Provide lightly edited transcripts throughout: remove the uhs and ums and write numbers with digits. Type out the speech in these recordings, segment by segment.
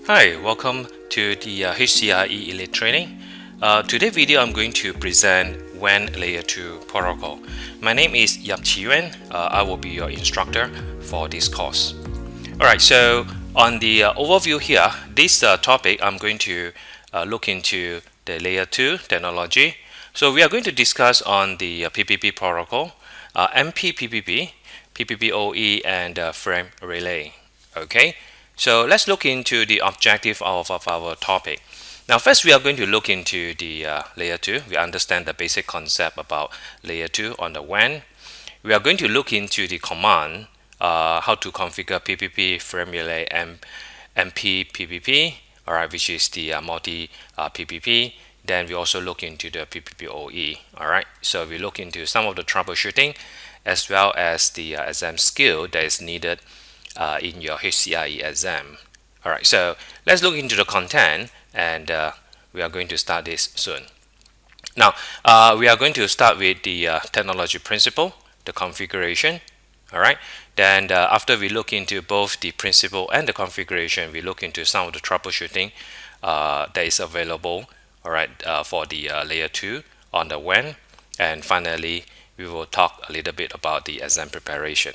Hi, welcome to the HCIE Elite Training. Today's video I'm going to present WAN Layer 2 protocol. My name is Yap Chi Yuan. I will be your instructor for this course. Alright, so on the overview here, this topic I'm going to look into the Layer 2 technology. So we are going to discuss on the PPP protocol, MPPPP, PPPoE, and frame relay. Okay. So let's look into the objective of our topic. Now first we are going to look into the layer 2. We understand the basic concept about layer 2 on the WAN. We are going to look into the command, how to configure PPP, frame relay, and MPPP, alright, which is the multi PPP. Then we also look into the PPPoE, alright. So we look into some of the troubleshooting as well as the exam skill that is needed in your HCIE exam. Alright, so let's look into the content, and we are going to start this soon. Now, we are going to start with the technology principle, the configuration. Alright, then after we look into both the principle and the configuration, we look into some of the troubleshooting that is available, alright, for the layer 2 on the WAN, and finally we will talk a little bit about the exam preparation.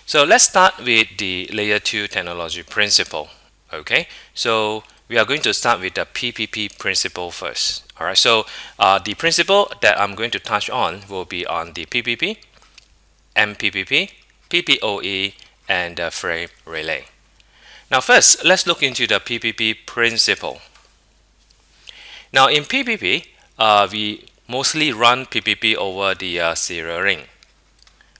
So let's start with the layer 2 technology principle. Okay, so we are going to start with the PPP principle first. Alright, so the principle that I'm going to touch on will be on the PPP, MPPP, PPPoE, and the frame relay. Now first, let's look into the PPP principle. Now in PPP, we mostly run PPP over the serial ring.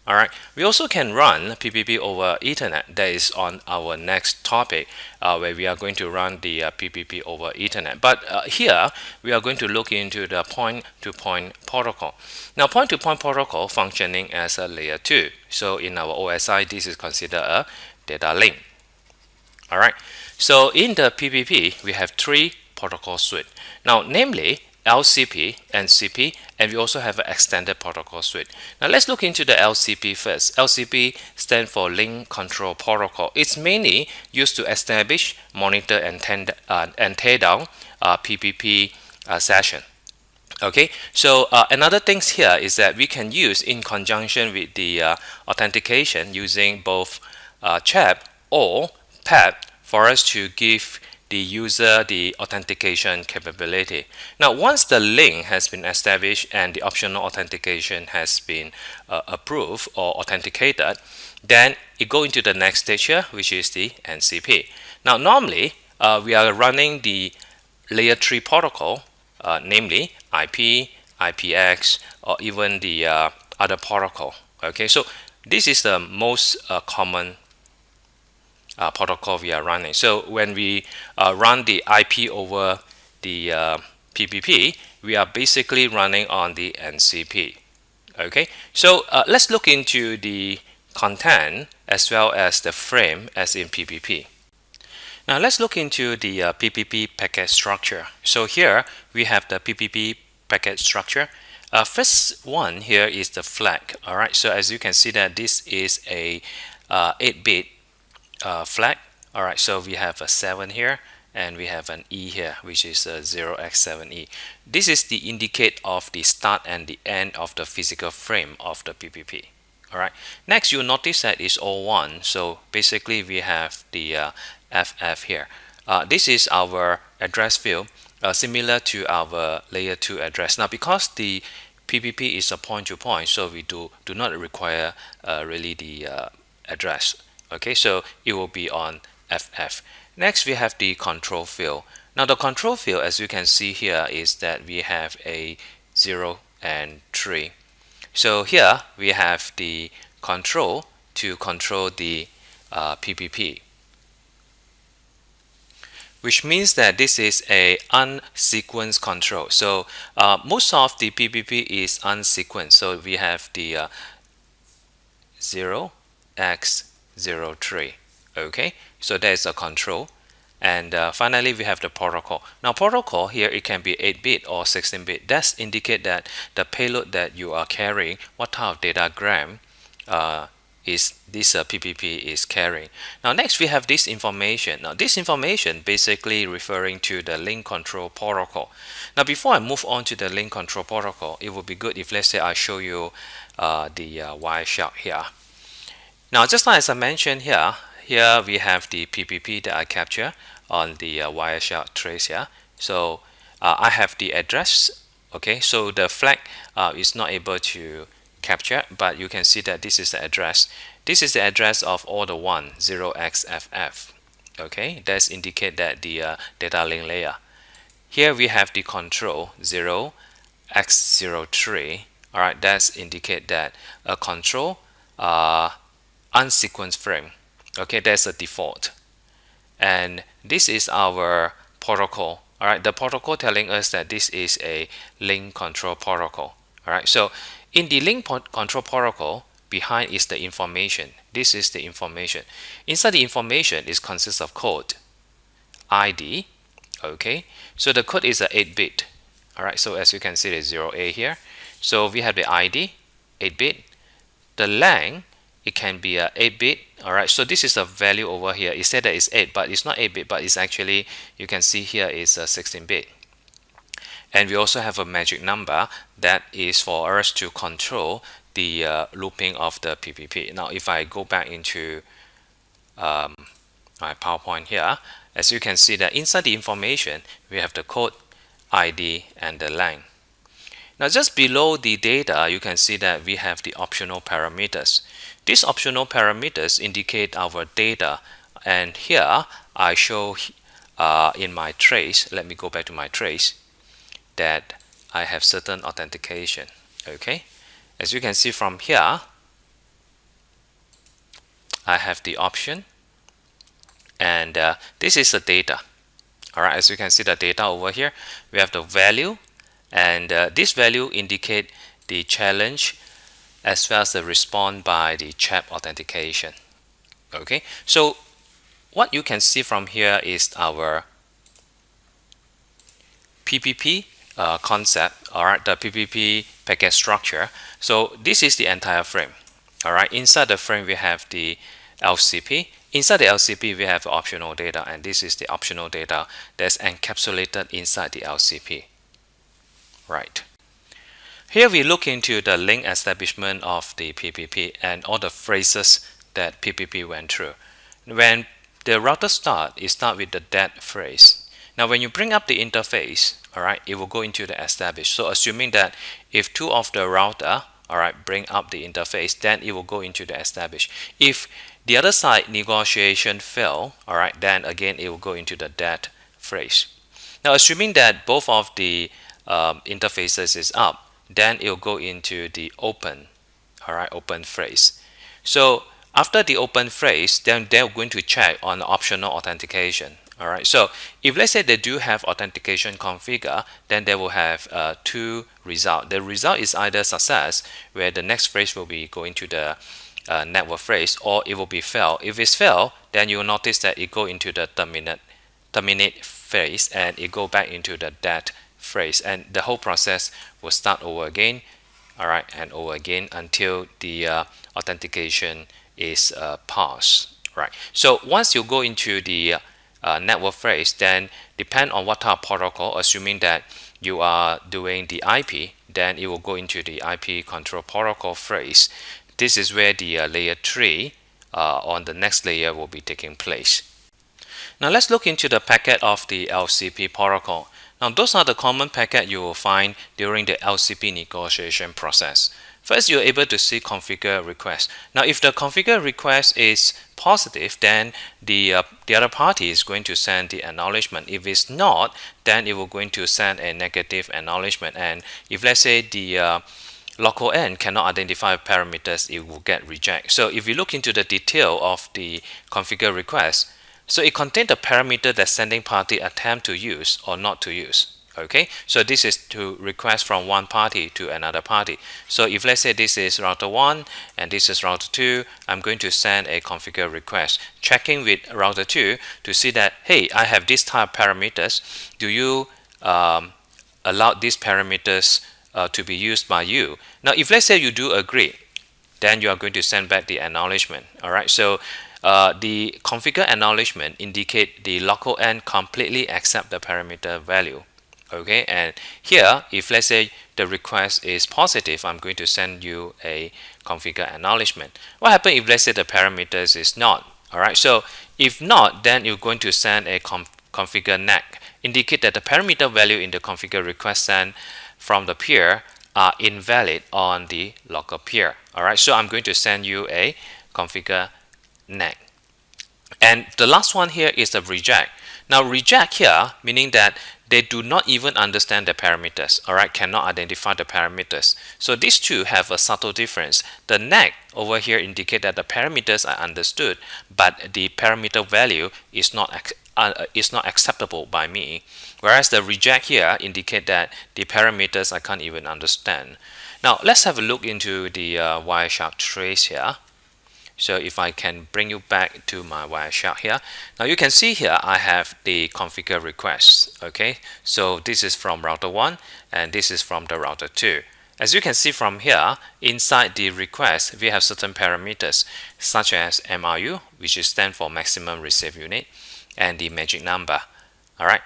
Alright, we also can run PPP over Ethernet. That is on our next topic, where we are going to run the PPP over Ethernet. But here we are going to look into the point-to-point protocol. Now point-to-point protocol functioning as a layer 2. So in our OSI, this is considered a data link. Alright, so in the PPP we have 3 protocol suite. Now namely LCP, NCP, and we also have an extended protocol suite. Now let's look into the LCP first. LCP stands for Link Control Protocol. It's mainly used to establish, monitor, and tear down PPP session. Okay, so another thing here is that we can use in conjunction with the authentication using both CHAP or PAP for us to give the user the authentication capability. Now once the link has been established and the optional authentication has been approved or authenticated, then it go into the next stage here, which is the NCP. Now normally we are running the layer 3 protocol, namely IP, IPX, or even the other protocol. Okay, so this is the most common protocol we are running. So when we run the IP over the PPP, we are basically running on the NCP. Okay, so let's look into the content as well as the frame as in PPP. Now let's look into the PPP packet structure. So here we have the PPP packet structure. First one here is the flag. All right, so as you can see that this is a 8-bit flag. All right, so we have a 7 here and we have an E here, which is a 0x7E. This is the indicate of the start and the end of the physical frame of the PPP. All right, next you'll notice that it's all 1. So basically we have the FF here. This is our address field, similar to our layer 2 address. Now because the PPP is a point-to-point, so we do not require really the address. Okay, so it will be on FF. Next we have the control field. Now the control field, as you can see here, is that we have a 0 and 3. So here we have the control to control the PPP, which means that this is a unsequenced control. So most of the PPP is unsequenced. So we have the 0x03. Okay, so there's a control, and finally we have the protocol. Now protocol here, it can be 8-bit or 16-bit. That's indicate that the payload that you are carrying, what type of datagram is this PPP is carrying. Now next we have this information. Now this information basically referring to the link control protocol. Now before I move on to the link control protocol, it would be good if, let's say, I show you the Wireshark here. Now just like as I mentioned here we have the PPP that I capture on the Wireshark trace here. So I have the address. Okay, so the flag is not able to capture, but you can see that this is the address. This is the address of all the 0xFF. Okay, that's indicate that the data link layer. Here we have the control 0x03. All right, that's indicate that a control unsequenced frame. Okay, that's a default. And this is our protocol. All right, the protocol telling us that this is a link control protocol. All right, so in the link control protocol, behind is the information. This is the information. Inside the information is consists of code, ID. Okay, so the code is a 8-bit. All right, so as you can see, there's 0A here. So we have the ID, 8-bit. The length, it can be a 8-bit. All right, so this is a value over here. It said that it's 8, but it's not 8-bit, but it's actually, you can see here is a 16-bit. And we also have a magic number that is for us to control the looping of the PPP. Now if I go back into my PowerPoint here, as you can see that inside the information we have the code, ID, and the length. Now just below the data, you can see that we have the optional parameters. These optional parameters indicate our data, and here I show in my trace, let me go back to my trace, that I have certain authentication. Okay, as you can see from here, I have the option, and this is the data. All right, as you can see the data over here, we have the value, and this value indicate the challenge as well as the response by the chat authentication. Okay, so what you can see from here is our PPP concept. All right, the PPP packet structure. So this is the entire frame. All right, inside the frame we have the LCP. Inside the LCP we have optional data, and this is the optional data that's encapsulated inside the LCP. Right. Here we look into the link establishment of the PPP and all the phrases that PPP went through. When the router start, it start with the that phrase. Now when you bring up the interface, all right, it will go into the establish. So assuming that if two of the router, all right, bring up the interface, then it will go into the establish. If the other side negotiation fail, all right, then again it will go into the that phrase. Now assuming that both of the interfaces is up, then it will go into the open, all right, open phrase. So after the open phrase, then they're going to check on optional authentication. All right, so if let's say they do have authentication configure, then they will have two results. The result is either success, where the next phrase will be going to the network phrase, or it will be fail. If it's fail, then you will notice that it go into the terminate phrase, and it go back into the that phrase, and the whole process will start over again, all right, and over again until the authentication is passed. Right. So once you go into the network phrase, then depend on what type of protocol, assuming that you are doing the IP, then it will go into the IP control protocol phrase. This is where the layer 3 on the next layer will be taking place. Now let's look into the packet of the LCP protocol. Now those are the common packet you will find during the LCP negotiation process. First, you're able to see configure request. Now if the configure request is positive, then the other party is going to send the acknowledgement. If it's not, then it will going to send a negative acknowledgement. And if let's say the local N cannot identify parameters, it will get reject. So if you look into the detail of the configure request, so it contains the parameter that sending party attempt to use or not to use. Okay, so this is to request from one party to another party. So if let's say this is router 1 and this is router 2, I'm going to send a configure request, checking with router 2 to see that, hey, I have this type of parameters. Do you allow these parameters to be used by you? Now if let's say you do agree, then you are going to send back the acknowledgement. All right, so the configure acknowledgement indicate the local end completely accept the parameter value. Okay, and here if let's say the request is positive, I'm going to send you a configure acknowledgement. What happens if let's say the parameters is not? All right, so if not, then you're going to send a configure neg, indicate that the parameter value in the configure request sent from the peer are invalid on the local peer. All right, so I'm going to send you a configure neg. And the last one here is the reject. Now reject here meaning that they do not even understand the parameters, all right, cannot identify the parameters. So these two have a subtle difference. The neg over here indicate that the parameters are understood, but the parameter value is not acceptable by me. Whereas the reject here indicate that the parameters I can't even understand. Now let's have a look into the Wireshark trace here. So if I can bring you back to my Wireshark here, now you can see here I have the configure requests. Okay, so this is from router 1 and this is from the router 2. As you can see from here, inside the request we have certain parameters such as MRU, which is stand for maximum receive unit, and the magic number. Alright,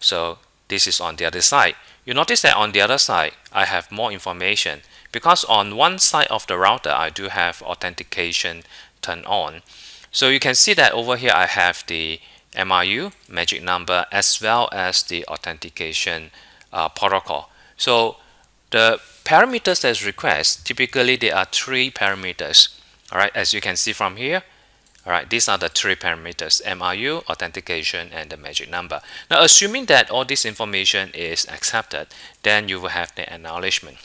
so this is on the other side. You notice that on the other side I have more information, because on one side of the router I do have authentication turned on. So you can see that over here I have the MRU, magic number, as well as the authentication protocol. So the parameters as request, typically there are 3 parameters. Alright, as you can see from here. Alright, these are the 3 parameters: MRU, authentication, and the magic number. Now assuming that all this information is accepted, then you will have the acknowledgement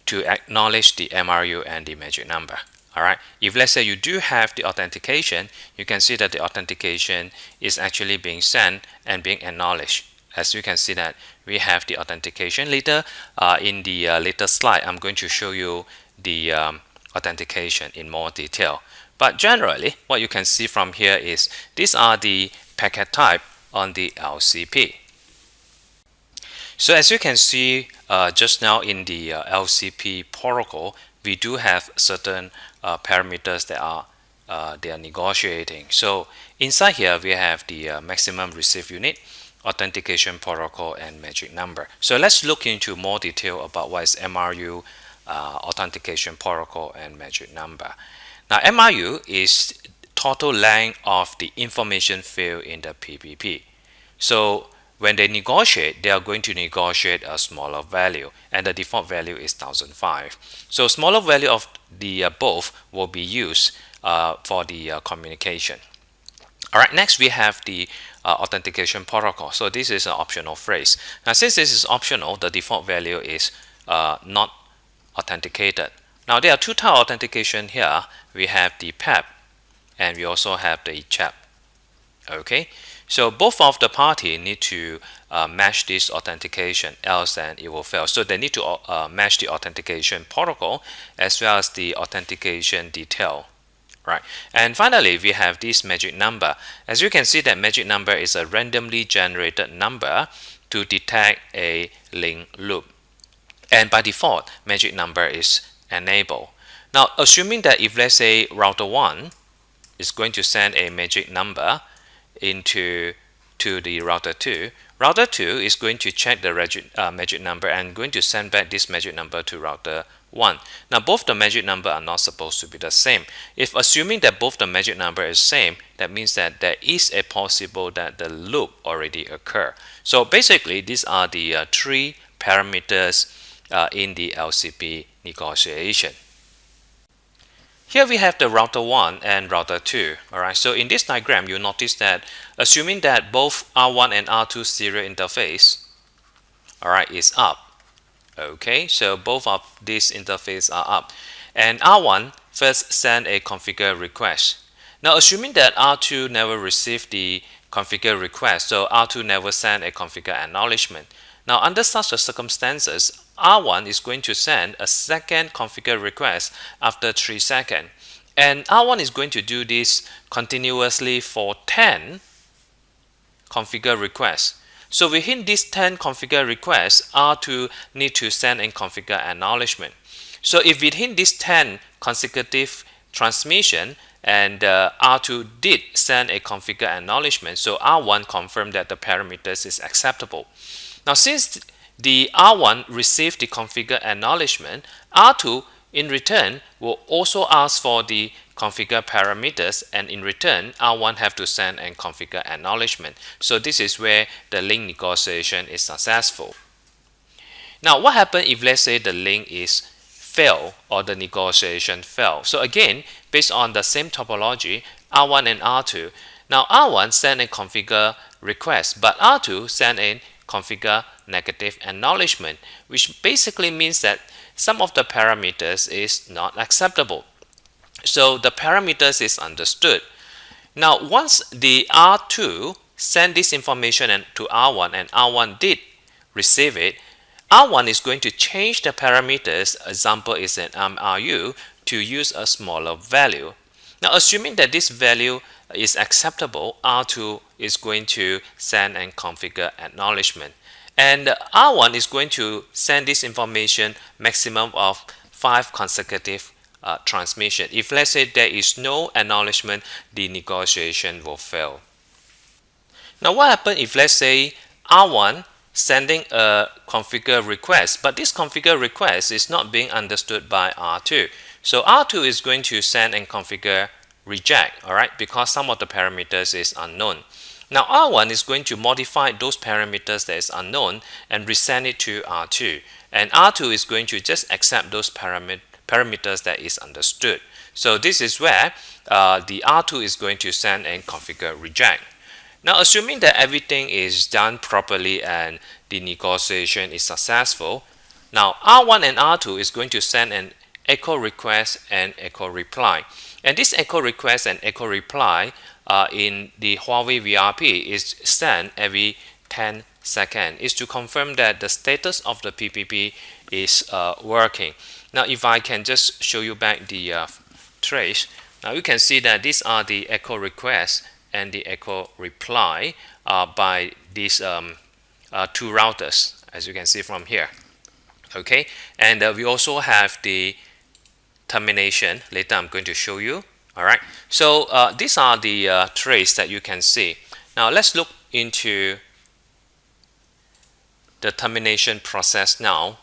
to acknowledge the MRU and the magic number. Alright, if let's say you do have the authentication, you can see that the authentication is actually being sent and being acknowledged. As you can see that we have the authentication. Later in the later slide, I'm going to show you the authentication in more detail. But generally, what you can see from here is these are the packet type on the LCP. So as you can see just now in the LCP protocol, we do have certain parameters that they are negotiating. So inside here we have the maximum receive unit, authentication protocol, and magic number. So let's look into more detail about what is MRU, authentication protocol, and magic number. Now MRU is total length of the information field in the PPP. So when they negotiate, they are going to negotiate a smaller value, and the default value is 1005. So smaller value of the both will be used for the communication. Alright, next we have the authentication protocol. So this is an optional phrase. Now since this is optional, the default value is not authenticated. Now there are 2 types of authentication here. We have the PEP and we also have the CHAP. Okay, so both of the party need to match this authentication, else then it will fail. So they need to match the authentication protocol as well as the authentication detail. Right, and finally we have this magic number. As you can see, that magic number is a randomly generated number to detect a link loop, and by default magic number is enabled. Now assuming that if let's say router 1 is going to send a magic number to the router 2, router 2 is going to check the magic number and going to send back this magic number to router 1. Now both the magic number are not supposed to be the same. If assuming that both the magic number is same, that means that there is a possible that the loop already occur. So basically these are the 3 parameters in the LCP negotiation. Here we have the router 1 and router 2. Alright, so in this diagram you notice that assuming that both R1 and R2 serial interface, alright, is up. Okay, so both of these interfaces are up, and R1 first send a configure request. Now assuming that R2 never received the configure request, so R2 never sent a configure acknowledgement. Now under such circumstances, R1 is going to send a second configure request after 3 seconds, and R1 is going to do this continuously for 10 configure requests. So within these 10 configure requests, R2 need to send a configure acknowledgement. So if within this 10 consecutive transmission and R2 did send a configure acknowledgement, so R1 confirmed that the parameters is acceptable. Now since the R1 received the configure acknowledgement, R2 in return will also ask for the configure parameters, and in return R1 have to send a configure acknowledgement. So this is where the link negotiation is successful. Now what happens if, let's say, the link is fail or the negotiation fail? So again, based on the same topology, R1 and R2, now R1 send a configure request, but R2 send a configure negative acknowledgement, which basically means that some of the parameters is not acceptable. So the parameters is understood. Now once the R2 send this information to R1 and R1 did receive it, R1 is going to change the parameters, example is an MRU, to use a smaller value. Now assuming that this value is acceptable, R2 is going to send and configure acknowledgement. And R1 is going to send this information maximum of 5 consecutive transmission. If let's say there is no acknowledgement, the negotiation will fail. Now what happens if, let's say, R1 sending a configure request, but this configure request is not being understood by R2. So R2 is going to send and configure reject, alright, because some of the parameters is unknown. Now R1 is going to modify those parameters that is unknown and resend it to R2, and R2 is going to just accept those parameters that is understood. So this is where the R2 is going to send and configure reject. Now assuming that everything is done properly and the negotiation is successful, now R1 and R2 is going to send an echo request and echo reply. And this echo request and echo reply in the Huawei VRP is sent every 10 seconds. Is to confirm that the status of the PPP is working. Now if I can just show you back the trace, now you can see that these are the echo requests and the echo reply by these 2 routers, as you can see from here. Okay, and we also have the termination. Later I'm going to show you. Alright, so these are the trace that you can see. Now let's look into the termination process now.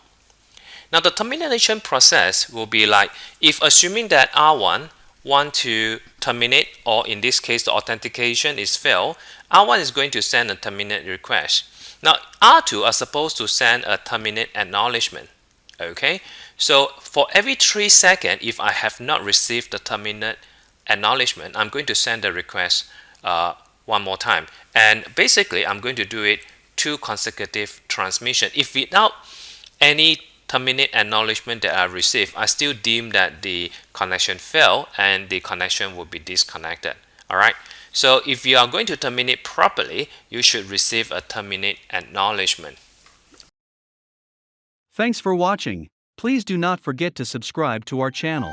Now the termination process will be like, if assuming that R1 want to terminate, or in this case the authentication is failed, R1 is going to send a terminate request. Now R2 are supposed to send a terminate acknowledgement. Okay, so for every 3 seconds, if I have not received the terminate acknowledgement, I'm going to send the request one more time, and basically I'm going to do it 2 consecutive transmission. If without any terminate acknowledgement that I receive, I still deem that the connection failed and the connection will be disconnected. Alright, so if you are going to terminate properly, you should receive a terminate acknowledgement. Thanks for watching. Please do not forget to subscribe to our channel.